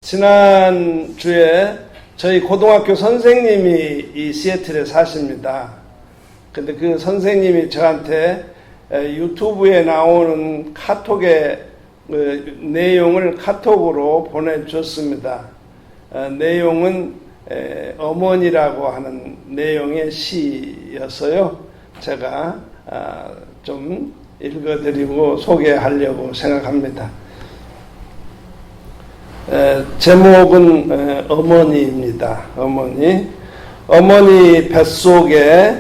지난주에 저희 고등학교 선생님이 이 시애틀에 사십니다. 근데 그 선생님이 저한테 유튜브에 나오는 카톡의 내용을 카톡으로 보내줬습니다. 내용은 어머니라고 하는 내용의 시였어요. 제가 좀 읽어드리고 소개하려고 생각합니다. 제목은 어머니입니다. 어머니 뱃속에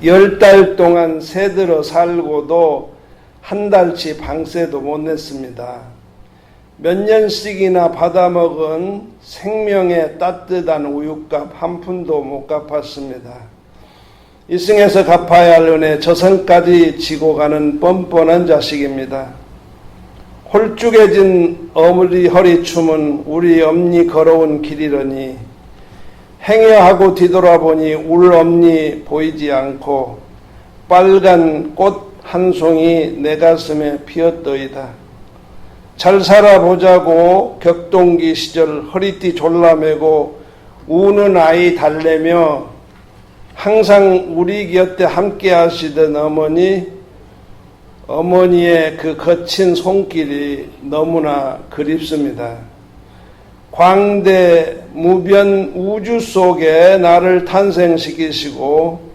10달 동안 새들어 살고도 한 달치 방새도 못 냈습니다. 몇 년씩이나 받아먹은 생명의 따뜻한 우유값 한 푼도 못 갚았습니다. 이승에서 갚아야 할 은혜 저승까지 지고 가는 뻔뻔한 자식입니다. 홀쭉해진 어머니 허리춤은 우리 엄니 걸어온 길이러니 행여하고 뒤돌아보니 울 엄니 보이지 않고 빨간 꽃 한 송이 내 가슴에 피었더이다. 잘 살아보자고 격동기 시절 허리띠 졸라매고 우는 아이 달래며 항상 우리 곁에 함께 하시던 어머니의 그 거친 손길이 너무나 그립습니다. 광대 무변 우주 속에 나를 탄생시키시고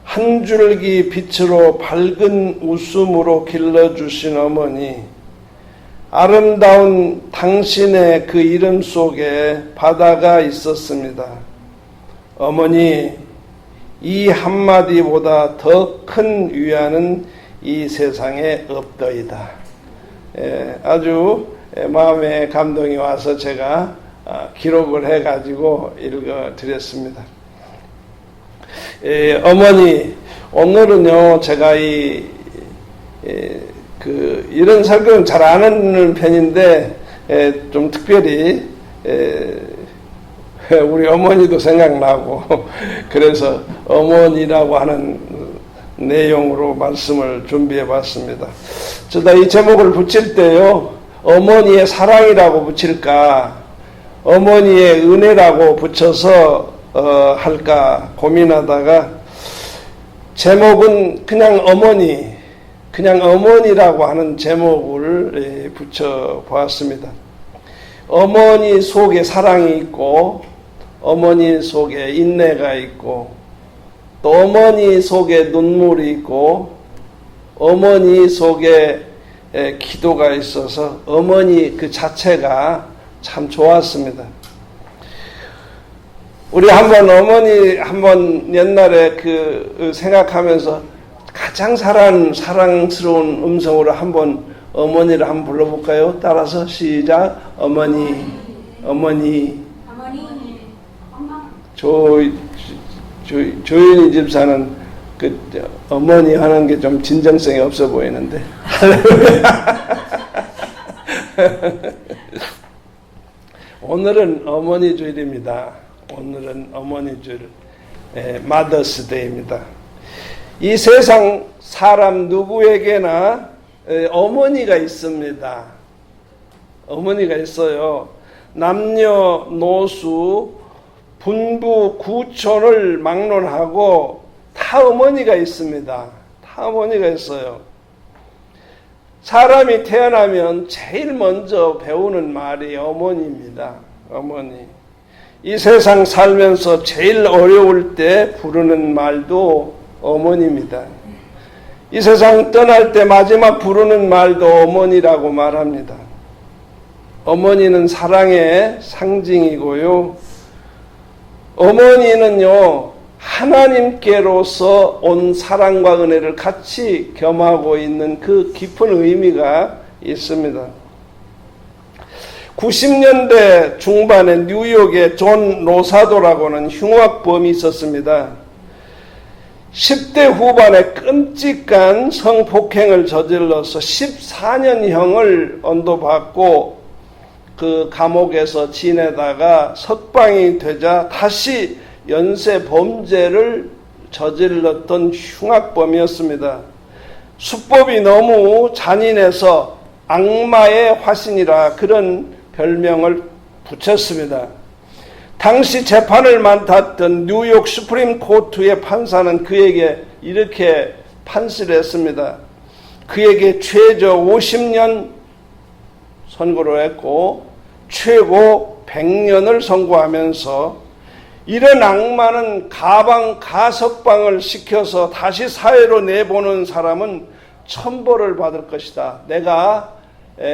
한 줄기 빛으로 밝은 웃음으로 길러주신 어머니, 아름다운 당신의 그 이름 속에 바다가 있었습니다. 어머니, 이 한마디보다 더 큰 위안은 이 세상에 없더이다. 아주 마음에 감동이 와서 제가 기록을 해가지고 읽어드렸습니다. 어머니, 오늘은요, 제가 이런 설교는 잘 안 하는 편인데, 좀 특별히, 우리 어머니도 생각나고, 그래서 어머니라고 하는 내용으로 말씀을 준비해 봤습니다. 저도 이 제목을 붙일 때요, 어머니의 사랑이라고 붙일까, 어머니의 은혜라고 붙여서 할까 고민하다가 제목은 그냥 어머니라고 하는 제목을 붙여 보았습니다. 어머니 속에 사랑이 있고 어머니 속에 인내가 있고 또 어머니 속에 눈물이 있고 어머니 속에 기도가 있어서 어머니 그 자체가 참 좋았습니다. 우리 어머니 옛날에 생각하면서 가장 사랑스러운 음성으로 어머니를 한번 불러볼까요? 따라서 시작. 어머니. 조윤희 집사는 어머니 하는 게 좀 진정성이 없어 보이는데. 오늘은 어머니 주일입니다. 오늘은 어머니 주일, 마더스 데이입니다. 이 세상 사람 누구에게나 어머니가 있습니다. 어머니가 있어요. 남녀노소, 분부, 구촌을 막론하고 다 어머니가 있습니다. 다 어머니가 있어요. 사람이 태어나면 제일 먼저 배우는 말이 어머니입니다. 어머니. 이 세상 살면서 제일 어려울 때 부르는 말도 어머니입니다. 이 세상 떠날 때 마지막 부르는 말도 어머니라고 말합니다. 어머니는 사랑의 상징이고요. 어머니는요, 하나님께로서 온 사랑과 은혜를 같이 겸하고 있는 그 깊은 의미가 있습니다. 90년대 중반에 뉴욕에 존 로사도라고는 흉악범이 있었습니다. 10대 후반에 끔찍한 성폭행을 저질러서 14년형을 언도받고 그 감옥에서 지내다가 석방이 되자 다시 연쇄 범죄를 저질렀던 흉악범이었습니다. 수법이 너무 잔인해서 악마의 화신이라 그런 별명을 붙였습니다. 당시 재판을 맡았던 뉴욕 슈프림 코트의 판사는 그에게 이렇게 판시를 했습니다. 그에게 최저 50년 선고를 했고 최고 100년을 선고하면서 이런 악마는 가석방을 시켜서 다시 사회로 내보는 사람은 천벌을 받을 것이다. 내가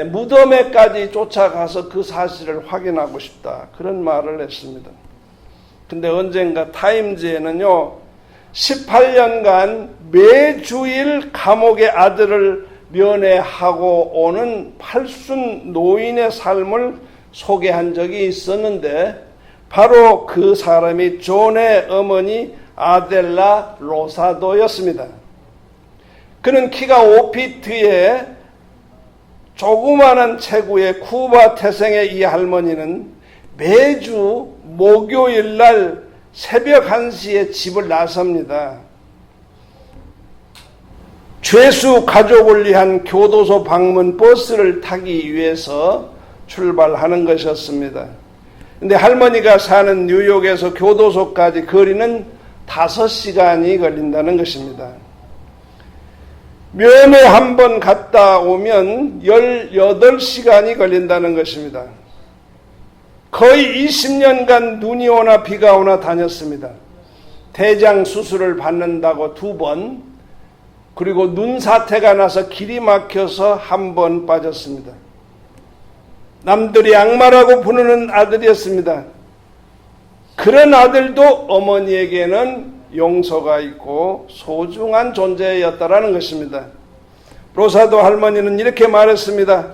무덤에까지 쫓아가서 그 사실을 확인하고 싶다. 그런 말을 했습니다. 근데 언젠가 타임즈에는요, 18년간 매주일 감옥의 아들을 면회하고 오는 팔순 노인의 삶을 소개한 적이 있었는데, 바로 그 사람이 존의 어머니 아델라 로사도였습니다. 그는 키가 5피트에 조그마한 체구의 쿠바 태생의 이 할머니는 매주 목요일날 새벽 1시에 집을 나섭니다. 죄수 가족을 위한 교도소 방문 버스를 타기 위해서 출발하는 것이었습니다. 근데 할머니가 사는 뉴욕에서 교도소까지 거리는 5시간이 걸린다는 것입니다. 면회 한 번 갔다 오면 18시간이 걸린다는 것입니다. 거의 20년간 눈이 오나 비가 오나 다녔습니다. 대장 수술을 받는다고 2번, 그리고 눈 사태가 나서 길이 막혀서 1번 빠졌습니다. 남들이 악마라고 부르는 아들이었습니다. 그런 아들도 어머니에게는 용서가 있고 소중한 존재였다라는 것입니다. 로사도 할머니는 이렇게 말했습니다.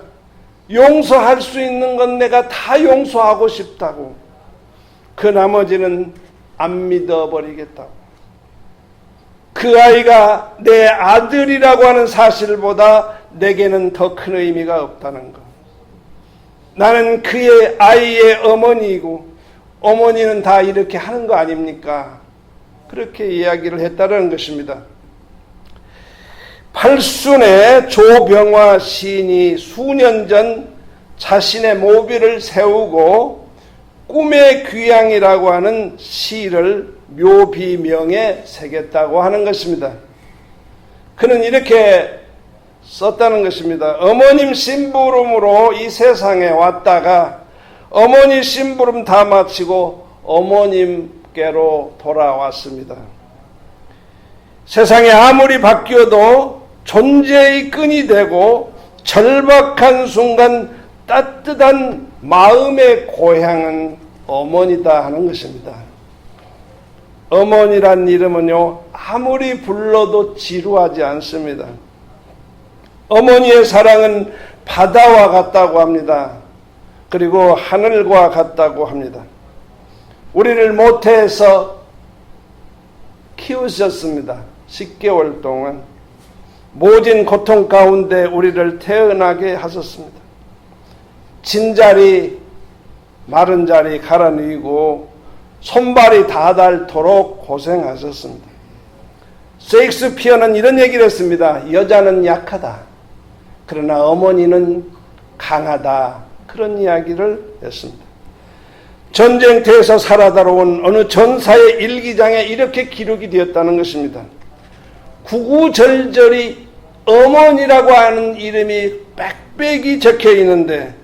용서할 수 있는 건 내가 다 용서하고 싶다고. 그 나머지는 안 믿어버리겠다고. 그 아이가 내 아들이라고 하는 사실보다 내게는 더 큰 의미가 없다는 것. 나는 그의 아이의 어머니이고 어머니는 다 이렇게 하는 거 아닙니까? 그렇게 이야기를 했다는 것입니다. 팔순의 조병화 시인이 수년 전 자신의 모비를 세우고 꿈의 귀향이라고 하는 시를 묘비명에 새겼다고 하는 것입니다. 그는 이렇게 썼다는 것입니다. 어머님 심부름으로 이 세상에 왔다가 어머니 심부름 다 마치고 어머님께로 돌아왔습니다. 세상이 아무리 바뀌어도 존재의 끈이 되고 절박한 순간 따뜻한 마음의 고향은 어머니다 하는 것입니다. 어머니란 이름은요, 아무리 불러도 지루하지 않습니다. 어머니의 사랑은 바다와 같다고 합니다. 그리고 하늘과 같다고 합니다. 우리를 모태에서 키우셨습니다. 10개월 동안 모진 고통 가운데 우리를 태어나게 하셨습니다. 진자리 마른 자리 갈아넣이고 손발이 다 닳도록 고생하셨습니다. 셰익스피어는 이런 얘기를 했습니다. 여자는 약하다. 그러나 어머니는 강하다. 그런 이야기를 했습니다. 전쟁터에서 살아다온 어느 전사의 일기장에 이렇게 기록이 되었다는 것입니다. 구구절절히 어머니라고 하는 이름이 빽빽이 적혀 있는데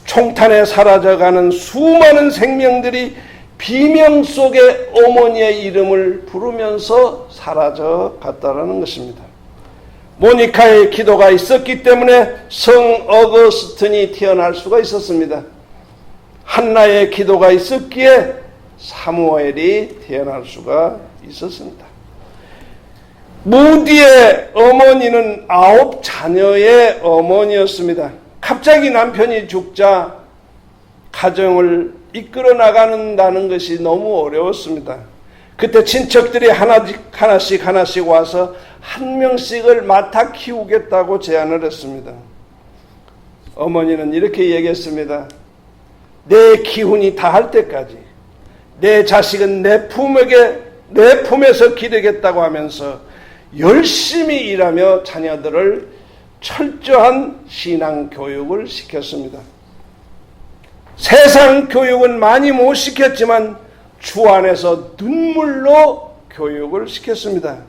총탄에 사라져가는 수많은 생명들이 비명 속에 어머니의 이름을 부르면서 사라져 갔다는 것입니다. 모니카의 기도가 있었기 때문에 성 어거스틴이 태어날 수가 있었습니다. 한나의 기도가 있었기에 사무엘이 태어날 수가 있었습니다. 무디의 어머니는 9 자녀의 어머니였습니다. 갑자기 남편이 죽자 가정을 이끌어 나간다는 것이 너무 어려웠습니다. 그때 친척들이 하나씩 와서 한 명씩을 맡아 키우겠다고 제안을 했습니다. 어머니는 이렇게 얘기했습니다. 내 기운이 다할 때까지 내 자식은 내 품에서 기르겠다고 하면서 열심히 일하며 자녀들을 철저한 신앙 교육을 시켰습니다. 세상 교육은 많이 못 시켰지만 주 안에서 눈물로 교육을 시켰습니다.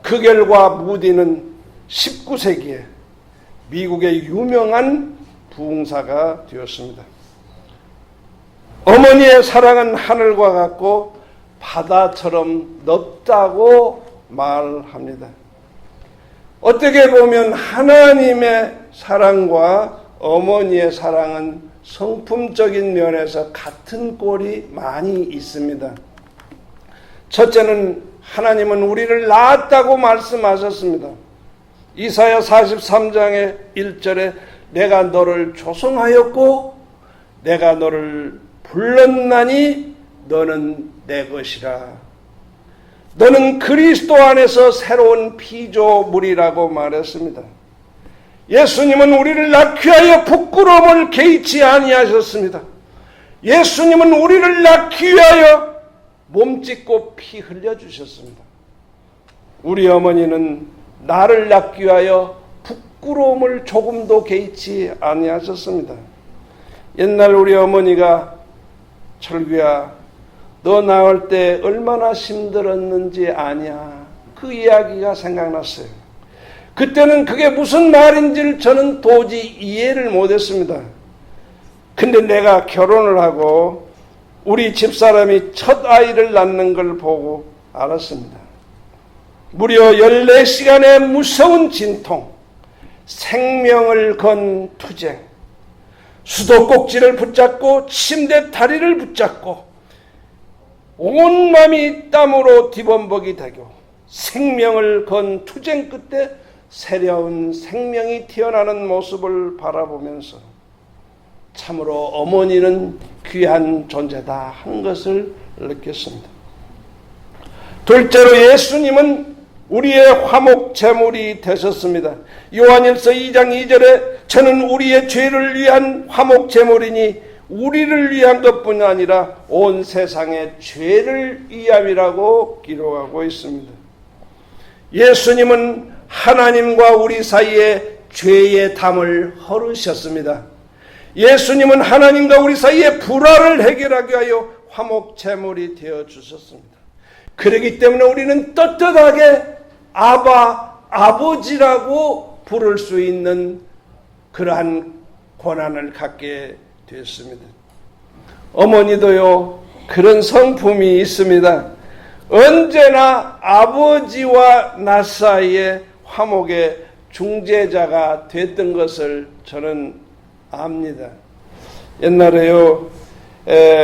그 결과 무디는 19세기에 미국의 유명한 부흥사가 되었습니다. 어머니의 사랑은 하늘과 같고 바다처럼 넓다고 말합니다. 어떻게 보면 하나님의 사랑과 어머니의 사랑은 성품적인 면에서 같은 꼴이 많이 있습니다. 첫째는 하나님은 우리를 낳았다고 말씀하셨습니다. 이사야 43장의 1절에 내가 너를 조성하였고 내가 너를 불렀나니 너는 내 것이라. 너는 그리스도 안에서 새로운 피조물이라고 말했습니다. 예수님은 우리를 낳기 위하여 부끄러움을 개의치 아니하셨습니다. 예수님은 우리를 낳기 위하여 몸짓고 피 흘려주셨습니다. 우리 어머니는 나를 낳기 위하여 부끄러움을 조금도 개의치 아니하셨습니다. 옛날 우리 어머니가 철규야 너 낳을 때 얼마나 힘들었는지 아냐, 그 이야기가 생각났어요. 그때는 그게 무슨 말인지를 저는 도저히 이해를 못했습니다. 근데 내가 결혼을 하고 우리 집사람이 첫 아이를 낳는 걸 보고 알았습니다. 무려 14시간의 무서운 진통, 생명을 건 투쟁, 수도꼭지를 붙잡고 침대 다리를 붙잡고 온몸이 땀으로 뒤범벅이 되고 생명을 건 투쟁 끝에 새로운 생명이 태어나는 모습을 바라보면서 참으로 어머니는 귀한 존재다 한 것을 느꼈습니다. 둘째로 예수님은 우리의 화목제물이 되셨습니다. 요한일서 2장 2절에 저는 우리의 죄를 위한 화목제물이니 우리를 위한 것뿐 아니라 온 세상의 죄를 위함이라고 기록하고 있습니다. 예수님은 하나님과 우리 사이에 죄의 담을 헐으셨습니다. 예수님은 하나님과 우리 사이에 불화를 해결하기 위하여 화목제물이 되어 주셨습니다. 그렇기 때문에 우리는 떳떳하게 아버지라고 부를 수 있는 그러한 권한을 갖게 됐습니다. 어머니도요, 그런 성품이 있습니다. 언제나 아버지와 나 사이에 화목의 중재자가 됐던 것을 저는 압니다. 옛날에요,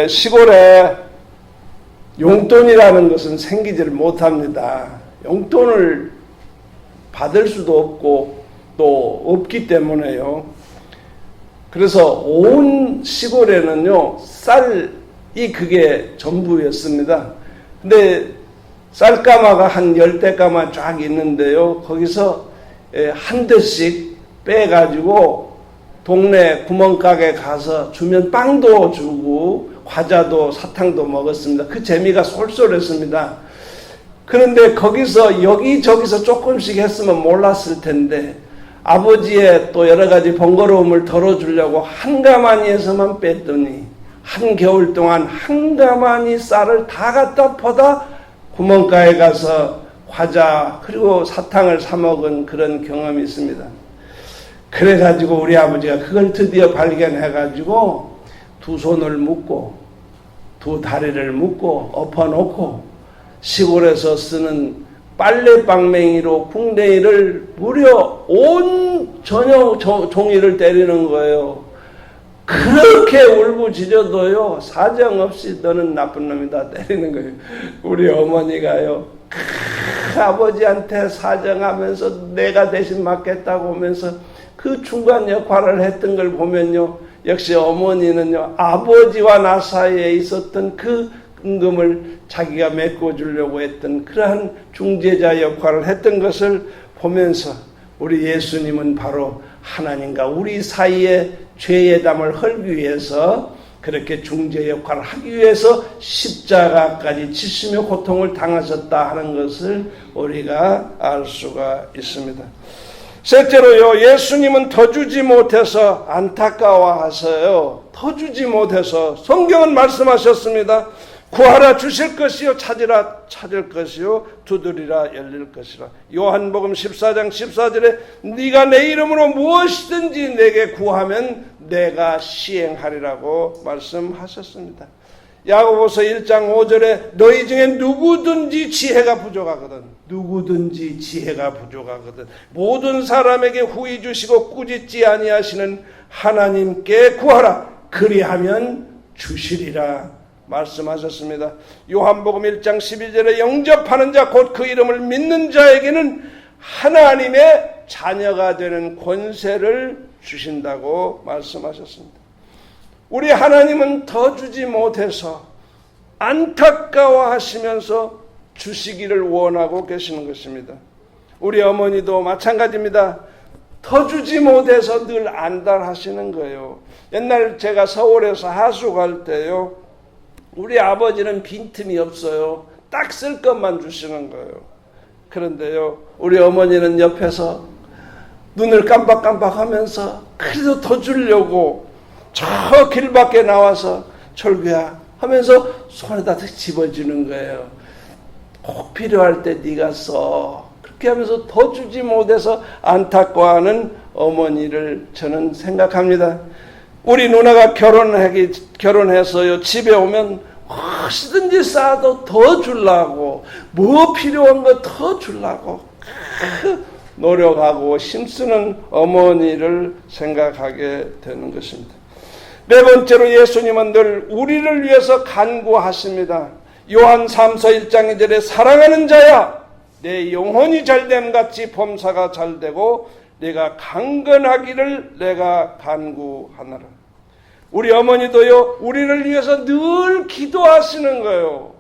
시골에 용돈이라는 것은 생기지를 못합니다. 용돈을 받을 수도 없고 또 없기 때문에요. 그래서 온 시골에는요, 쌀이 그게 전부였습니다. 근데 쌀가마가 한 10대가마 쫙 있는데요. 거기서 한 대씩 빼가지고 동네 구멍가게 가서 주면 빵도 주고 과자도 사탕도 먹었습니다. 그 재미가 쏠쏠했습니다. 그런데 거기서 여기저기서 조금씩 했으면 몰랐을 텐데 아버지의 또 여러 가지 번거로움을 덜어주려고 한 가마니에서만 뺐더니 한 겨울 동안 한 가마니 쌀을 다 갖다 퍼다 구멍가에 가서 과자 그리고 사탕을 사 먹은 그런 경험이 있습니다. 그래가지고 우리 아버지가 그걸 드디어 발견해가지고 두 손을 묶고 두 다리를 묶고 엎어놓고 시골에서 쓰는 빨래방맹이로 궁뎅이를 무려 온 저녁 종이를 때리는 거예요. 그렇게 울부짖어도요, 사정없이 너는 나쁜 놈이다 때리는 거예요. 우리 어머니가요, 아버지한테 사정하면서 내가 대신 맡겠다고 하면서 그 중간 역할을 했던 걸 보면요, 역시 어머니는요, 아버지와 나 사이에 있었던 그 은금을 자기가 메꿔주려고 했던 그러한 중재자 역할을 했던 것을 보면서 우리 예수님은 바로 하나님과 우리 사이에 죄의 담을 헐기 위해서 그렇게 중재 역할을 하기 위해서 십자가까지 지시며 고통을 당하셨다 하는 것을 우리가 알 수가 있습니다. 셋째로요, 예수님은 더 주지 못해서 안타까워하세요. 더 주지 못해서. 성경은 말씀하셨습니다. 구하라 주실 것이요, 찾으라 찾을 것이요, 두드리라 열릴 것이라. 요한복음 14장 14절에 네가 내 이름으로 무엇이든지 내게 구하면 내가 시행하리라고 말씀하셨습니다. 야고보서 1장 5절에 너희 중에 누구든지 지혜가 부족하거든. 누구든지 지혜가 부족하거든. 모든 사람에게 후히 주시고 꾸짖지 아니하시는 하나님께 구하라. 그리하면 주시리라 말씀하셨습니다. 요한복음 1장 12절에 영접하는 자 곧 그 이름을 믿는 자에게는 하나님의 자녀가 되는 권세를 주신다고 말씀하셨습니다. 우리 하나님은 더 주지 못해서 안타까워하시면서 주시기를 원하고 계시는 것입니다. 우리 어머니도 마찬가지입니다. 더 주지 못해서 늘 안달하시는 거예요. 옛날 제가 서울에서 하수 갈 때요, 우리 아버지는 빈틈이 없어요. 딱 쓸 것만 주시는 거예요. 그런데요, 우리 어머니는 옆에서 눈을 깜빡깜빡 하면서 그래도 더 주려고 저 길 밖에 나와서 철구야 하면서 손에다 집어주는 거예요. 꼭 필요할 때 네가 써. 그렇게 하면서 더 주지 못해서 안타까워하는 어머니를 저는 생각합니다. 우리 누나가 결혼해서요, 집에 오면 무엇이든지 싸도 더 주려고, 뭐 필요한 거 더 주려고 노력하고 힘쓰는 어머니를 생각하게 되는 것입니다. 네 번째로 예수님은 늘 우리를 위해서 간구하십니다. 요한 3서 1장 2절에 사랑하는 자야 내 영혼이 잘됨 같이 범사가 잘되고 내가 강건하기를 내가 간구하노라. 우리 어머니도요, 우리를 위해서 늘 기도하시는 거예요.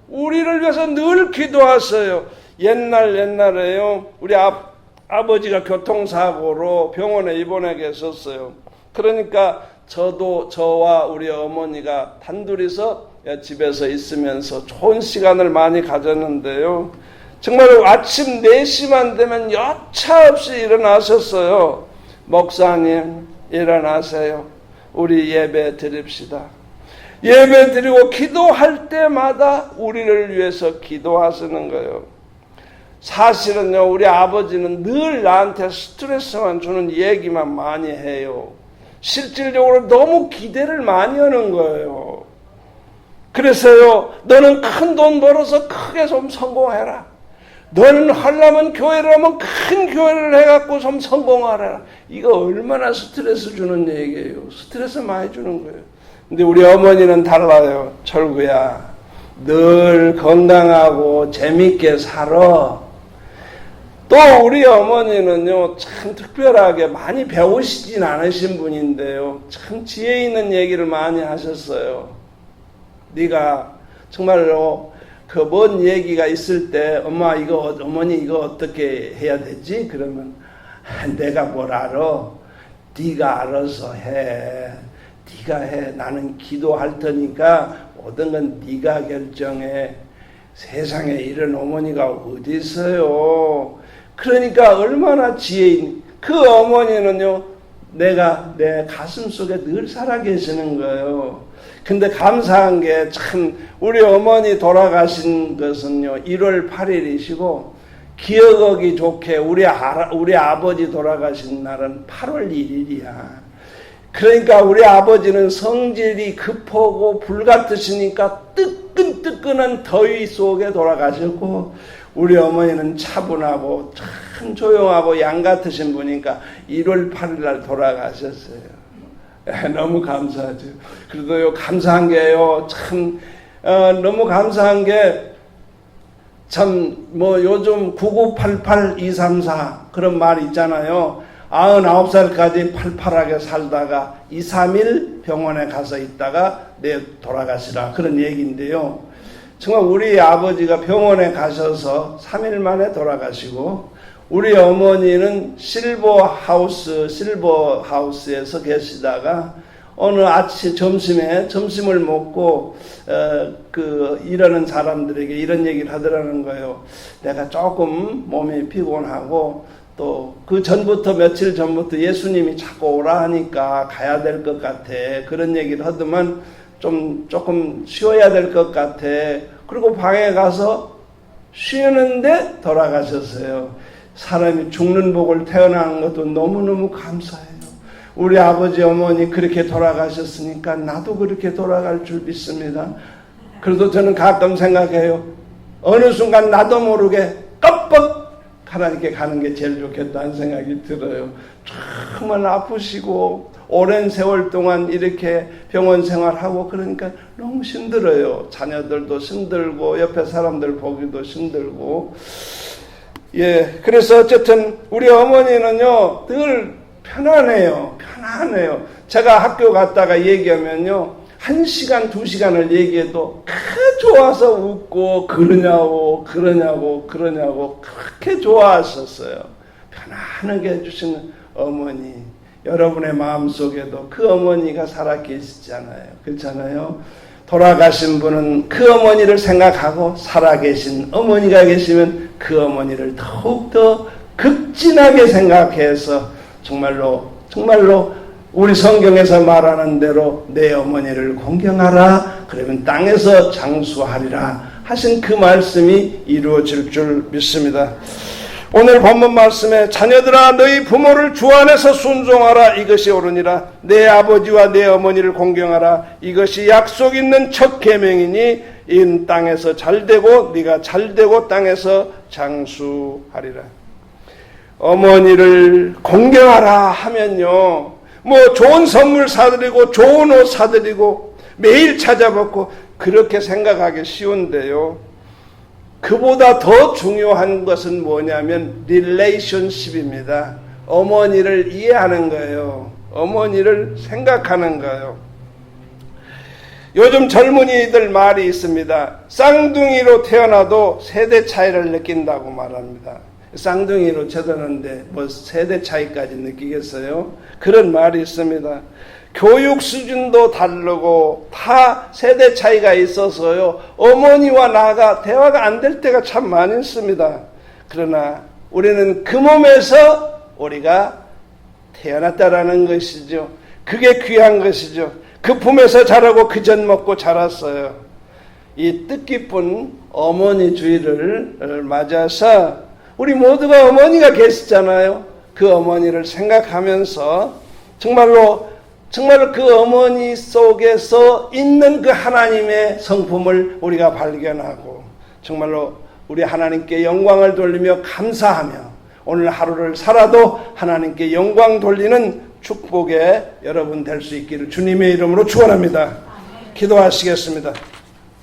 우리를 위해서 늘 기도하세요. 옛날에요, 우리 아버지가 교통사고로 병원에 입원해 계셨어요. 그러니까 저와 우리 어머니가 단둘이서 집에서 있으면서 좋은 시간을 많이 가졌는데요, 정말 아침 4시만 되면 여차없이 일어나셨어요. 목사님 일어나세요. 우리 예배 드립시다. 예배 드리고 기도할 때마다 우리를 위해서 기도하시는 거예요. 사실은요, 우리 아버지는 늘 나한테 스트레스만 주는 얘기만 많이 해요. 실질적으로 너무 기대를 많이 하는 거예요. 그래서요, 너는 큰 돈 벌어서 크게 좀 성공해라. 너는 하려면 교회를 하면 큰 교회를 해갖고 좀 성공하라. 이거 얼마나 스트레스 주는 얘기예요. 스트레스 많이 주는 거예요. 근데 우리 어머니는 달라요. 철구야, 늘 건강하고 재밌게 살아. 또 우리 어머니는요, 참 특별하게 많이 배우시진 않으신 분인데요, 참 지혜 있는 얘기를 많이 하셨어요. 네가 정말로 그 뭔 얘기가 있을 때 어머니 이거 어떻게 해야 되지? 그러면 내가 뭘 알아? 네가 알아서 해. 네가 해. 나는 기도할 테니까 모든 건 네가 결정해. 세상에 이런 어머니가 어디 있어요? 그러니까 얼마나 지혜인. 그 어머니는요, 내가 내 가슴 속에 늘 살아계시는 거예요. 근데 감사한 게 참, 우리 어머니 돌아가신 것은요, 1월 8일이시고, 기억하기 좋게 우리 아버지 돌아가신 날은 8월 1일이야. 그러니까 우리 아버지는 성질이 급하고 불같으시니까 뜨끈뜨끈한 더위 속에 돌아가셨고, 우리 어머니는 차분하고 참 조용하고 양 같으신 분이니까 1월 8일 날 돌아가셨어요. 너무 감사하죠. 그래도요, 감사한 게요, 참, 너무 감사한 게, 참, 요즘 9988234 그런 말 있잖아요. 99살까지 팔팔하게 살다가 2, 3일 병원에 가서 있다가 돌아가시라. 그런 얘기인데요. 정말 우리 아버지가 병원에 가셔서 3일 만에 돌아가시고, 우리 어머니는 실버 하우스에서 계시다가 어느 아침 점심을 먹고 일하는 사람들에게 이런 얘기를 하더라는 거예요. 내가 조금 몸이 피곤하고 또 그 전부터 며칠 전부터 예수님이 자꾸 오라 하니까 가야 될 것 같아. 그런 얘기를 하더만 조금 쉬어야 될 것 같아. 그리고 방에 가서 쉬는데 돌아가셨어요. 사람이 죽는 복을 태어나는 것도 너무너무 감사해요. 우리 아버지 어머니 그렇게 돌아가셨으니까 나도 그렇게 돌아갈 줄 믿습니다. 그래도 저는 가끔 생각해요. 어느 순간 나도 모르게 깜빡 하나님께 가는 게 제일 좋겠다는 생각이 들어요. 정말 아프시고 오랜 세월 동안 이렇게 병원 생활하고 그러니까 너무 힘들어요. 자녀들도 힘들고 옆에 사람들 보기도 힘들고. 예, 그래서 어쨌든 우리 어머니는요 늘 편안해요. 제가 학교 갔다가 얘기하면요 1시간 2시간을 얘기해도 좋아서 웃고 그러냐고 그렇게 좋아하셨어요. 편안하게 해주시는 어머니, 여러분의 마음속에도 그 어머니가 살아 계시잖아요. 그렇잖아요. 돌아가신 분은 그 어머니를 생각하고 살아계신 어머니가 계시면 그 어머니를 더욱더 극진하게 생각해서 정말로 우리 성경에서 말하는 대로 내 어머니를 공경하라. 그러면 땅에서 장수하리라 하신 그 말씀이 이루어질 줄 믿습니다. 오늘 본문 말씀에 자녀들아 너희 부모를 주 안에서 순종하라. 이것이 옳으니라. 내 아버지와 내 어머니를 공경하라. 이것이 약속 있는 첫 계명이니 이 땅에서 잘되고 네가 잘되고 땅에서 장수하리라. 어머니를 공경하라 하면요 뭐 좋은 선물 사드리고 좋은 옷 사드리고 매일 찾아뵙고 그렇게 생각하기 쉬운데요. 그보다 더 중요한 것은 뭐냐면 릴레이션십입니다. 어머니를 이해하는 거예요. 어머니를 생각하는 거예요. 요즘 젊은이들 말이 있습니다. 쌍둥이로 태어나도 세대 차이를 느낀다고 말합니다. 쌍둥이로 태어났는데 뭐 세대 차이까지 느끼겠어요? 그런 말이 있습니다. 교육 수준도 다르고 다 세대 차이가 있어서요. 어머니와 나가 대화가 안 될 때가 참 많이 있습니다. 그러나 우리는 그 몸에서 우리가 태어났다라는 것이죠. 그게 귀한 것이죠. 그 품에서 자라고 그 젖 먹고 자랐어요. 이 뜻깊은 어머니 주일을 맞아서 우리 모두가 어머니가 계시잖아요. 그 어머니를 생각하면서 정말로 그 어머니 속에서 있는 그 하나님의 성품을 우리가 발견하고 정말로 우리 하나님께 영광을 돌리며 감사하며 오늘 하루를 살아도 하나님께 영광 돌리는 축복의 여러분 될 수 있기를 주님의 이름으로 축원합니다. 기도하시겠습니다.